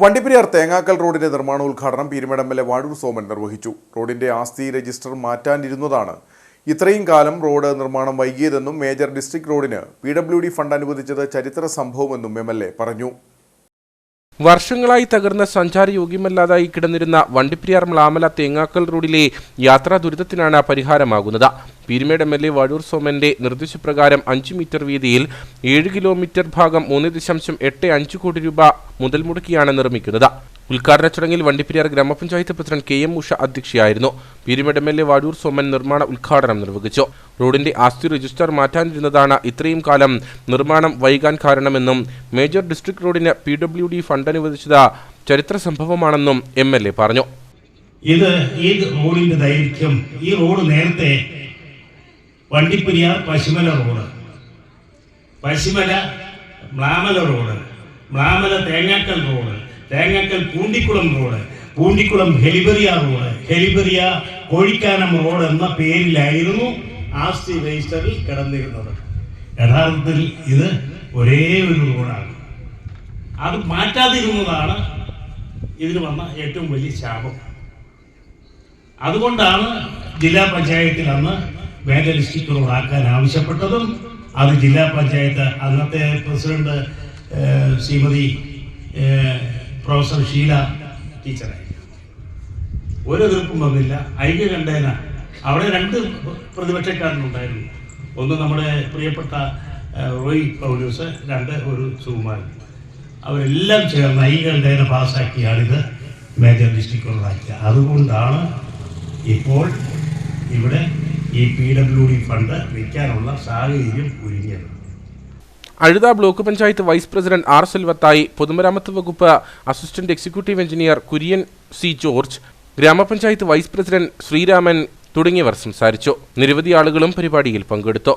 വണ്ടിപ്പെരിയാർ തേങ്ങാക്കൽ റോഡിന്റെ നിർമ്മാണോദ്ഘാടനം പീരുമേട് എം.എൽ.എ. വാഴൂർ സോമൻ നിർവഹിച്ചു. റോഡിന്റെ ആസ്തി രജിസ്റ്റർ മാറ്റാനിരുന്നതാണ് ഇത്രയും കാലം റോഡ് നിർമ്മാണം വൈകിയതെന്നും മേജർ ഡിസ്ട്രിക്ട് റോഡിന് PWD ഫണ്ട് അനുവദിച്ചത് ചരിത്ര സംഭവമെന്നും എം.എൽ.എ. പറഞ്ഞു. വർഷങ്ങളായി തകർന്ന സഞ്ചാരയോഗ്യമല്ലാതായി കിടന്നിരുന്ന വണ്ടിപ്പെരിയാർ മ്ലാമല തേങ്ങാക്കൽ റോഡിലെ യാത്രാ ദുരിതത്തിനാണ് പരിഹാരമാകുന്നത്. പീരുമേട് എം.എൽ.എ. വാഴൂർ സോമന്റെ നിർദ്ദേശപ്രകാരം 5 മീറ്റർ വീതിയിൽ 7 കിലോമീറ്റർ ഭാഗം 3.85 കോടി രൂപ മുതൽ മുടക്കിയാണ് നിർമ്മിക്കുന്നത്. ഉദ്ഘാടന ചടങ്ങിൽ വണ്ടിപ്പെരിയാർ ഗ്രാമപഞ്ചായത്ത് പ്രസിഡന്റ് KM ഉഷ അധ്യക്ഷയായിരുന്നു. പീരുമേട് എം.എൽ.എ. വാഴൂർ സോമൻ നിർമ്മാണ ഉദ്ഘാടനം നിർവഹിച്ചു. റോഡിന്റെ ആസ്തി രജിസ്റ്റർ മാറ്റാനിരുന്നതാണ് ഇത്രയും കാലം നിർമ്മാണം വൈകാൻ കാരണമെന്നും മേജർ ഡിസ്ട്രിക്ട് റോഡിന് PWD ഫണ്ട് അനുവദിച്ചത് ചരിത്ര സംഭവമാണെന്നും എം.എൽ.എ. പറഞ്ഞു. ഈ റോഡിന്റെ ദൈർഘ്യം, ഈ റോഡ് നേരത്തെ Vandiperiyar Pasumala road, Pasumala Mlamala road, Mlamala Thengakkal road, Thengakkal Poondikulam road, Poondikulam Heliburia road, Heliburia Kozhikkanam road എന്ന പേരിലായിരുന്നു ആസ്തി രജിസ്റ്ററിൽ കിടന്നിരുന്നത്. യഥാർത്ഥത്തിൽ ഇത് ഒരേ ഒരു റോഡാണ്. അത് മാറ്റാതിരുന്നതാണ് ഇതിന് വന്ന ഏറ്റവും വലിയ ശാപം. അതുകൊണ്ടാണ് ജില്ലാ പഞ്ചായത്തിൽ അന്ന് മേജർ ഡിസ്ട്രിക്ട് റോഡാക്കാൻ ആവശ്യപ്പെട്ടതും. അത് ജില്ലാ പഞ്ചായത്ത് അന്നത്തെ പ്രസിഡന്റ് ശ്രീമതി പ്രൊഫസർ ഷീല ടീച്ചറായി. ഒരു എതിർപ്പും വന്നില്ല. ഐക്യകണ്ഠേന അവിടെ 2 പ്രതിപക്ഷക്കാരനുണ്ടായിരുന്നു. ഒന്ന് നമ്മുടെ പ്രിയപ്പെട്ട റോയ് പൗലൂസ്, 2 ഒരു സുകുമാരൻ. അവരെല്ലാം ചേർന്ന് ഐക്യകണ്ഠേന പാസ്സാക്കിയാണിത് മേജർ ഡിസ്ട്രിക്ട് റോഡാക്കിയത്. അതുകൊണ്ടാണ് ഇപ്പോൾ ഇവിടെ ഈ PWD ഫണ്ട് വയ്ക്കാനുള്ള സാഹചര്യം ഒരുങ്ങിയത്. Azhutha block panchayat vice president R. Selvathai, പൊതുമരാമത്ത് വകുപ്പ് assistant executive engineer Kurian C. George, ഗ്രാമപഞ്ചായത്ത് വൈസ് പ്രസിഡന്റ് ശ്രീരാമൻ തുടങ്ങിയവർ സംസാരിച്ചു. നിരവധി ആളുകളും പരിപാടിയിൽ പങ്കെടുത്തു.